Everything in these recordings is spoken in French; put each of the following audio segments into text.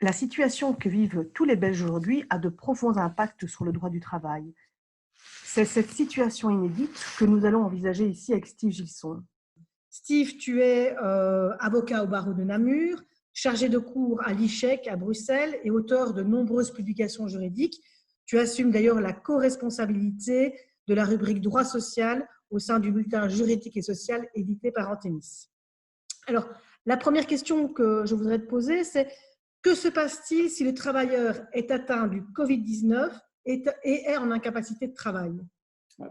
La situation que vivent tous les Belges aujourd'hui a de profonds impacts sur le droit du travail. C'est cette situation inédite que nous allons envisager ici avec Steve Gilson. Steve, tu es avocat au barreau de Namur, chargé de cours à l'ICHEC à Bruxelles et auteur de nombreuses publications juridiques. Tu assumes d'ailleurs la co-responsabilité de la rubrique droit social au sein du bulletin juridique et social édité par Antémis. Alors, la première question que je voudrais te poser, c'est que se passe-t-il si le travailleur est atteint du Covid-19 et est en incapacité de travail?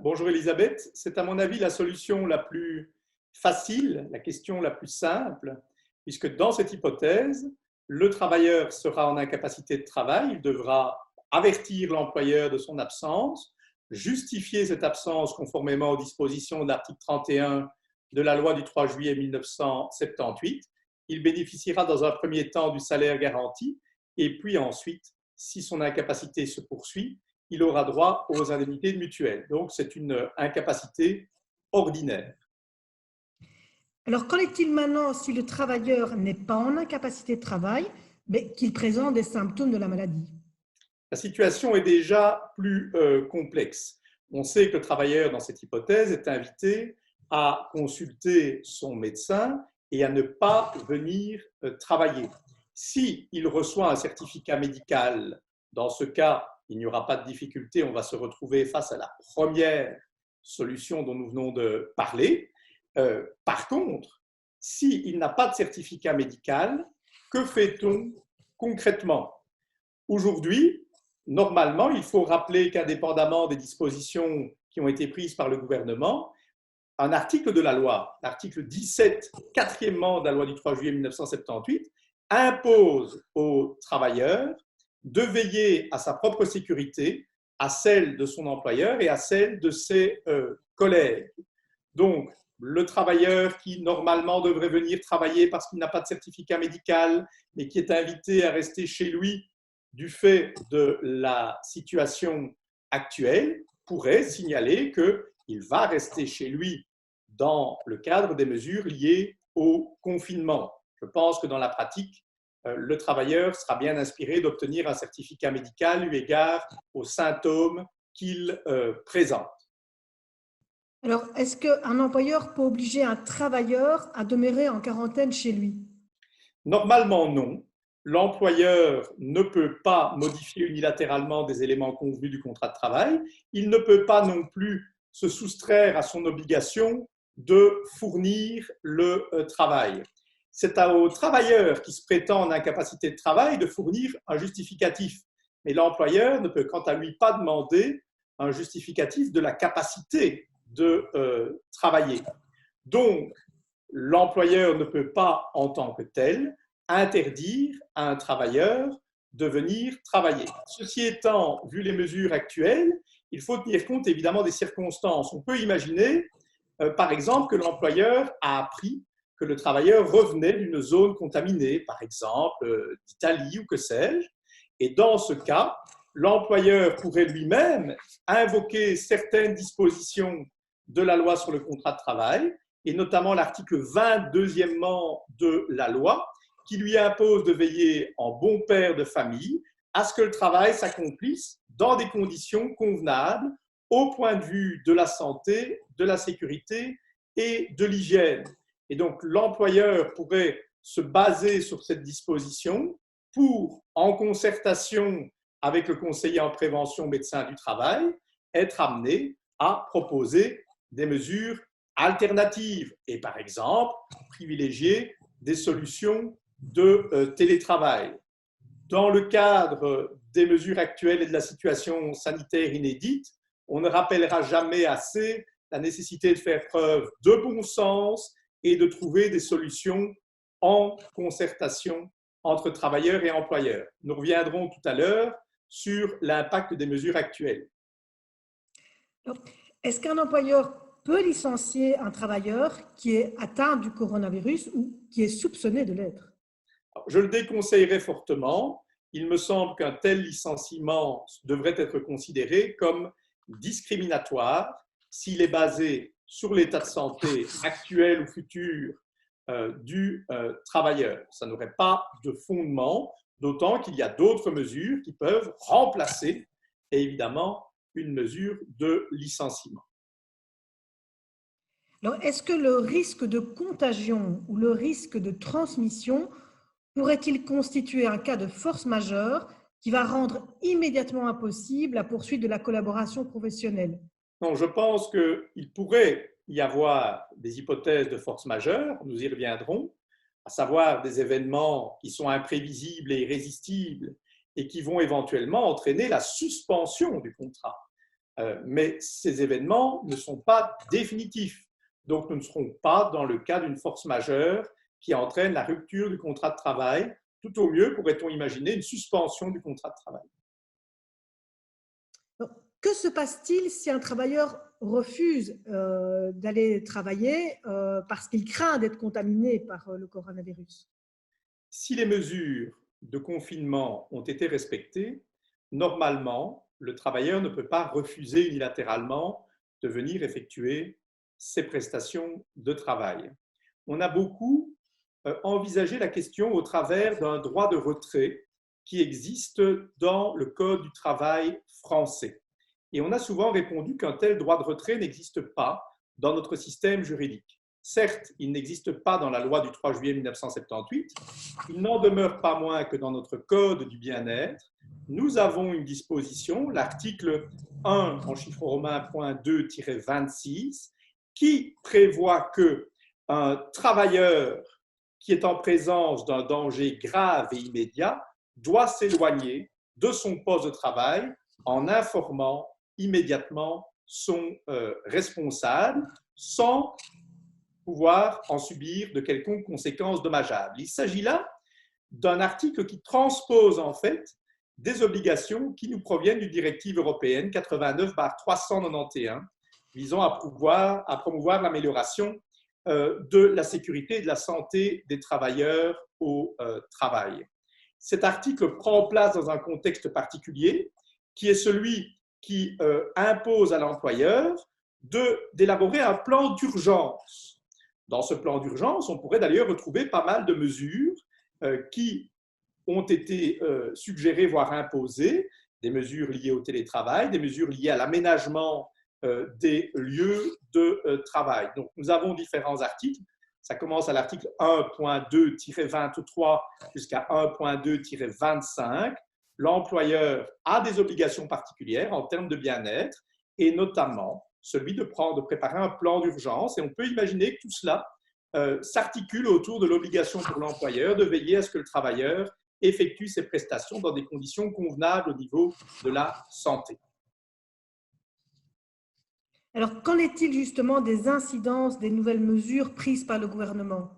Bonjour Elisabeth, c'est à mon avis la solution la plus facile, la question la plus simple, puisque dans cette hypothèse, le travailleur sera en incapacité de travail, il devra avertir l'employeur de son absence, justifier cette absence conformément aux dispositions de l'article 31 de la loi du 3 juillet 1978. Il bénéficiera dans un premier temps du salaire garanti et puis ensuite, si son incapacité se poursuit, il aura droit aux indemnités mutuelles. Donc, c'est une incapacité ordinaire. Alors, qu'en est-il maintenant si le travailleur n'est pas en incapacité de travail, mais qu'il présente des symptômes de la maladie? La situation est déjà plus complexe. On sait que le travailleur, dans cette hypothèse, est invité à consulter son médecin et à ne pas venir travailler. S'il reçoit un certificat médical, dans ce cas, il n'y aura pas de difficulté, on va se retrouver face à la première solution dont nous venons de parler. Par contre, s'il n'a pas de certificat médical, que fait-on concrètement? Aujourd'hui, normalement, il faut rappeler qu'indépendamment des dispositions qui ont été prises par le gouvernement, un article de la loi, l'article 17, quatrièmement de la loi du 3 juillet 1978, impose aux travailleurs de veiller à sa propre sécurité, à celle de son employeur et à celle de ses collègues. Donc, le travailleur qui normalement devrait venir travailler parce qu'il n'a pas de certificat médical, mais qui est invité à rester chez lui du fait de la situation actuelle, pourrait signaler qu'il va rester chez lui dans le cadre des mesures liées au confinement. Je pense que dans la pratique, le travailleur sera bien inspiré d'obtenir un certificat médical eu égard aux symptômes qu'il présente. Alors, est-ce qu'un employeur peut obliger un travailleur à demeurer en quarantaine chez lui? Normalement, non. L'employeur ne peut pas modifier unilatéralement des éléments convenus du contrat de travail. Il ne peut pas non plus se soustraire à son obligation de fournir le travail. C'est au travailleur qui se prétend en incapacité de travail de fournir un justificatif. Mais l'employeur ne peut quant à lui pas demander un justificatif de la capacité de travailler. Donc, l'employeur ne peut pas, en tant que tel, interdire à un travailleur de venir travailler. Ceci étant, vu les mesures actuelles, il faut tenir compte évidemment des circonstances. On peut imaginer, par exemple, que l'employeur a appris que le travailleur revenait d'une zone contaminée, par exemple d'Italie ou que sais-je, et dans ce cas, l'employeur pourrait lui-même invoquer certaines dispositions de la loi sur le contrat de travail, et notamment l'article 20, deuxièmement de la loi, qui lui impose de veiller en bon père de famille à ce que le travail s'accomplisse dans des conditions convenables au point de vue de la santé, de la sécurité et de l'hygiène. Et donc, l'employeur pourrait se baser sur cette disposition pour, en concertation avec le conseiller en prévention médecin du travail, être amené à proposer des mesures alternatives et, par exemple, privilégier des solutions de télétravail. Dans le cadre des mesures actuelles et de la situation sanitaire inédite, on ne rappellera jamais assez la nécessité de faire preuve de bon sens et de trouver des solutions en concertation entre travailleurs et employeurs. Nous reviendrons tout à l'heure sur l'impact des mesures actuelles. Est-ce qu'un employeur peut licencier un travailleur qui est atteint du coronavirus ou qui est soupçonné de l'être? Je le déconseillerais fortement. Il me semble qu'un tel licenciement devrait être considéré comme discriminatoire s'il est basé sur l'état de santé actuel ou futur du travailleur. Ça n'aurait pas de fondement. d'autant qu'il y a d'autres mesures qui peuvent remplacer, évidemment, une mesure de licenciement. Alors, est-ce que le risque de contagion ou le risque de transmission pourrait-il constituer un cas de force majeure qui va rendre immédiatement impossible la poursuite de la collaboration professionnelle? Non, je pense qu'il pourrait y avoir des hypothèses de force majeure, nous y reviendrons, à savoir des événements qui sont imprévisibles et irrésistibles et qui vont éventuellement entraîner la suspension du contrat. Mais ces événements ne sont pas définitifs. Donc, nous ne serons pas dans le cas d'une force majeure qui entraîne la rupture du contrat de travail. Tout au mieux, pourrait-on imaginer une suspension du contrat de travail. Que se passe-t-il si un travailleur refuse d'aller travailler parce qu'il craint d'être contaminé par le coronavirus? Si les mesures de confinement ont été respectées, normalement, le travailleur ne peut pas refuser unilatéralement de venir effectuer ses prestations de travail. On a beaucoup envisagé la question au travers d'un droit de retrait qui existe dans le Code du travail français. Et on a souvent répondu qu'un tel droit de retrait n'existe pas dans notre système juridique. Certes, il n'existe pas dans la loi du 3 juillet 1978, il n'en demeure pas moins que dans notre Code du bien-être, nous avons une disposition, l'article 1 en chiffre romain .2-26, qui prévoit qu'un travailleur qui est en présence d'un danger grave et immédiat doit s'éloigner de son poste de travail en informant immédiatement son responsable sans pouvoir en subir de quelconques conséquences dommageables. Il s'agit là d'un article qui transpose en fait des obligations qui nous proviennent d'une directive européenne 89/391 visant à promouvoir l'amélioration de la sécurité et de la santé des travailleurs au travail. Cet article prend place dans un contexte particulier qui est celui qui impose à l'employeur d'élaborer un plan d'urgence. Dans ce plan d'urgence, on pourrait d'ailleurs retrouver pas mal de mesures qui ont été suggérées, voire imposées, des mesures liées au télétravail, des mesures liées à l'aménagement des lieux de travail. Donc, nous avons différents articles. Ça commence à l'article 1.2-23 jusqu'à 1.2-25. L'employeur a des obligations particulières en termes de bien-être et notamment celui de préparer un plan d'urgence. Et on peut imaginer que tout cela s'articule autour de l'obligation pour l'employeur de veiller à ce que le travailleur effectue ses prestations dans des conditions convenables au niveau de la santé. Alors, qu'en est-il justement des incidences des nouvelles mesures prises par le gouvernement?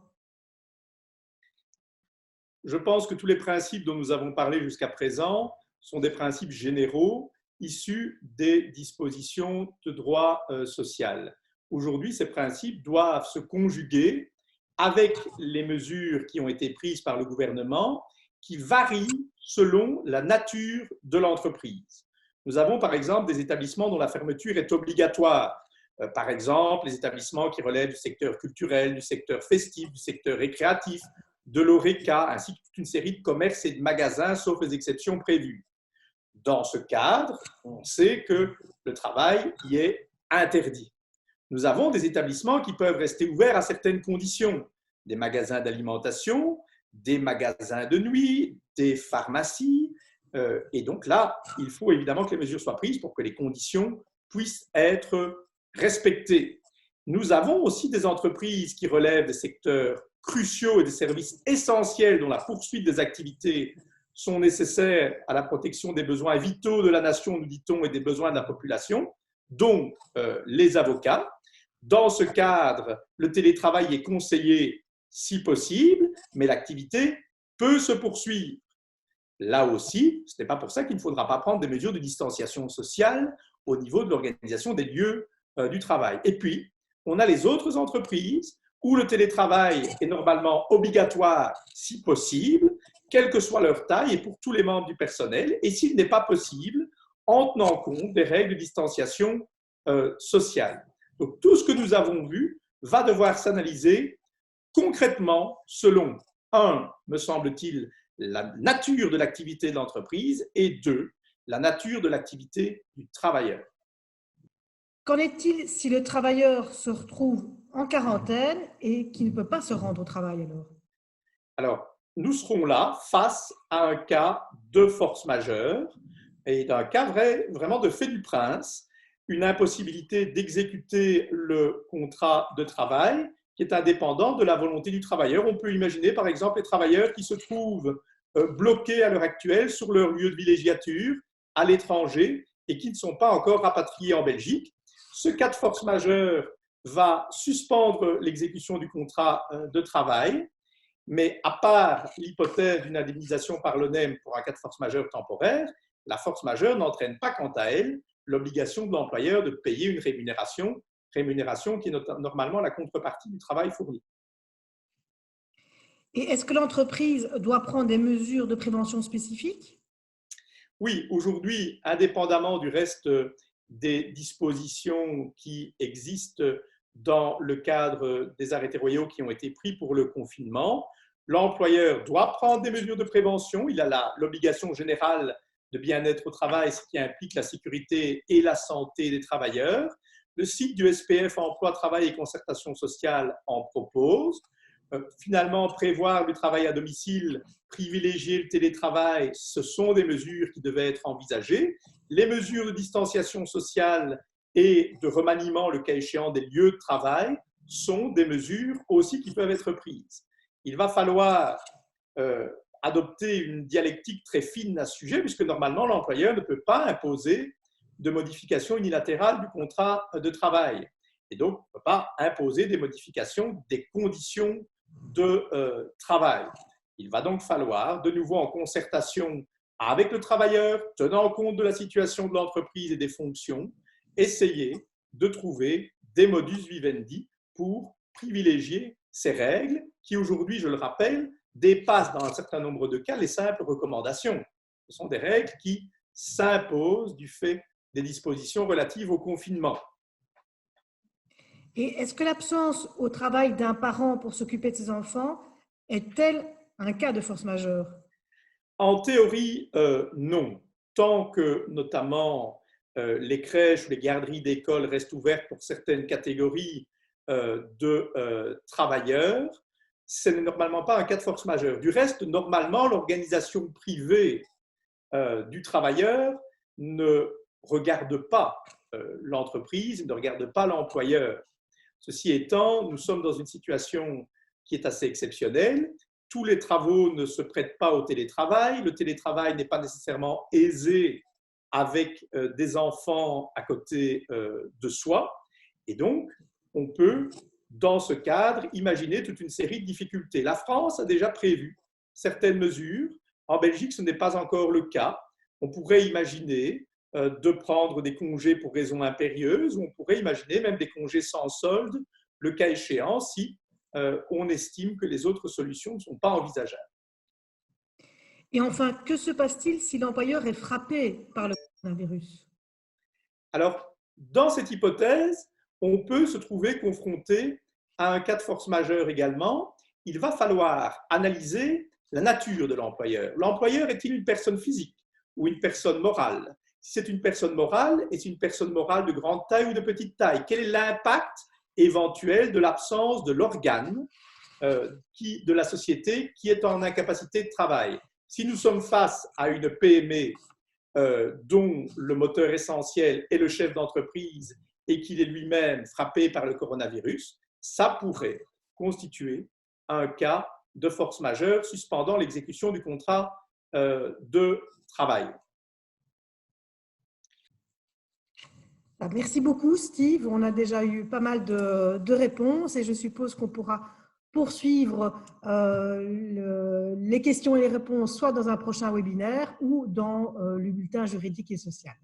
Je pense que tous les principes dont nous avons parlé jusqu'à présent sont des principes généraux issus des dispositions de droit social. Aujourd'hui, ces principes doivent se conjuguer avec les mesures qui ont été prises par le gouvernement qui varient selon la nature de l'entreprise. Nous avons par exemple des établissements dont la fermeture est obligatoire. Par exemple, les établissements qui relèvent du secteur culturel, du secteur festif, du secteur récréatif, de l'ORECA, ainsi que toute une série de commerces et de magasins, sauf les exceptions prévues. Dans ce cadre, on sait que le travail y est interdit. Nous avons des établissements qui peuvent rester ouverts à certaines conditions, des magasins d'alimentation, des magasins de nuit, des pharmacies, et donc là, il faut évidemment que les mesures soient prises pour que les conditions puissent être respectées. Nous avons aussi des entreprises qui relèvent des secteurs cruciaux et des services essentiels dont la poursuite des activités sont nécessaires à la protection des besoins vitaux de la nation, nous dit-on, et des besoins de la population, dont les avocats. Dans ce cadre, le télétravail est conseillé si possible, mais l'activité peut se poursuivre. Là aussi, ce n'est pas pour ça qu'il ne faudra pas prendre des mesures de distanciation sociale au niveau de l'organisation des lieux du travail. Et puis, on a les autres entreprises où le télétravail est normalement obligatoire si possible, quelle que soit leur taille et pour tous les membres du personnel, et s'il n'est pas possible, en tenant compte des règles de distanciation sociale. Donc, tout ce que nous avons vu va devoir s'analyser concrètement selon, me semble-t-il, la nature de l'activité de l'entreprise et 2, la nature de l'activité du travailleur. Qu'en est-il si le travailleur se retrouve en quarantaine et qu'il ne peut pas se rendre au travail alors? Alors, nous serons là face à un cas de force majeure et d'un cas vraiment de fait du prince, une impossibilité d'exécuter le contrat de travail qui est indépendant de la volonté du travailleur. On peut imaginer par exemple les travailleurs qui se trouvent bloqués à l'heure actuelle sur leur lieu de villégiature à l'étranger et qui ne sont pas encore rapatriés en Belgique. Ce cas de force majeure va suspendre l'exécution du contrat de travail, mais à part l'hypothèse d'une indemnisation par l'ONEM pour un cas de force majeure temporaire, la force majeure n'entraîne pas quant à elle l'obligation de l'employeur de payer une rémunération qui est normalement la contrepartie du travail fourni. Et est-ce que l'entreprise doit prendre des mesures de prévention spécifiques? Oui, aujourd'hui, indépendamment du reste des dispositions qui existent dans le cadre des arrêtés royaux qui ont été pris pour le confinement, l'employeur doit prendre des mesures de prévention. Il a l'obligation générale de bien-être au travail, ce qui implique la sécurité et la santé des travailleurs. Le site du SPF Emploi, Travail et Concertation Sociale en propose. Finalement, prévoir le travail à domicile, privilégier le télétravail, ce sont des mesures qui devaient être envisagées. Les mesures de distanciation sociale et de remaniement, le cas échéant, des lieux de travail, sont des mesures aussi qui peuvent être prises. Il va falloir adopter une dialectique très fine à ce sujet, puisque normalement, l'employeur ne peut pas imposer de modification unilatérale du contrat de travail. Et donc, on ne peut pas imposer des modifications des conditions de travail. Il va donc falloir, de nouveau en concertation avec le travailleur, tenant compte de la situation de l'entreprise et des fonctions, essayer de trouver des modus vivendi pour privilégier ces règles qui, aujourd'hui, je le rappelle, dépassent dans un certain nombre de cas les simples recommandations. Ce sont des règles qui s'imposent du fait des dispositions relatives au confinement. Et est-ce que l'absence au travail d'un parent pour s'occuper de ses enfants est-elle un cas de force majeure? En théorie, non. Tant que, notamment, les crèches ou les garderies d'école restent ouvertes pour certaines catégories de travailleurs, ce n'est normalement pas un cas de force majeure. Du reste, normalement, l'organisation privée du travailleur ne regarde pas l'entreprise, ne regarde pas l'employeur. Ceci étant, nous sommes dans une situation qui est assez exceptionnelle. Tous les travaux ne se prêtent pas au télétravail. Le télétravail n'est pas nécessairement aisé avec des enfants à côté de soi. Et donc, on peut, dans ce cadre, imaginer toute une série de difficultés. La France a déjà prévu certaines mesures. En Belgique, ce n'est pas encore le cas. On pourrait imaginer de prendre des congés pour raisons impérieuses, ou on pourrait imaginer même des congés sans solde, le cas échéant, si on estime que les autres solutions ne sont pas envisageables. Et enfin, que se passe-t-il si l'employeur est frappé par le coronavirus? Alors, dans cette hypothèse, on peut se trouver confronté à un cas de force majeure également. Il va falloir analyser la nature de l'employeur. L'employeur est-il une personne physique ou une personne morale? Si c'est une personne morale, est-ce une personne morale de grande taille ou de petite taille? Quel est l'impact éventuel de l'absence de l'organe de la société qui est en incapacité de travail? Si nous sommes face à une PME dont le moteur essentiel est le chef d'entreprise et qu'il est lui-même frappé par le coronavirus, ça pourrait constituer un cas de force majeure suspendant l'exécution du contrat de travail. Merci beaucoup, Steve. On a déjà eu pas mal de réponses et je suppose qu'on pourra poursuivre les questions et les réponses soit dans un prochain webinaire ou dans le bulletin juridique et social.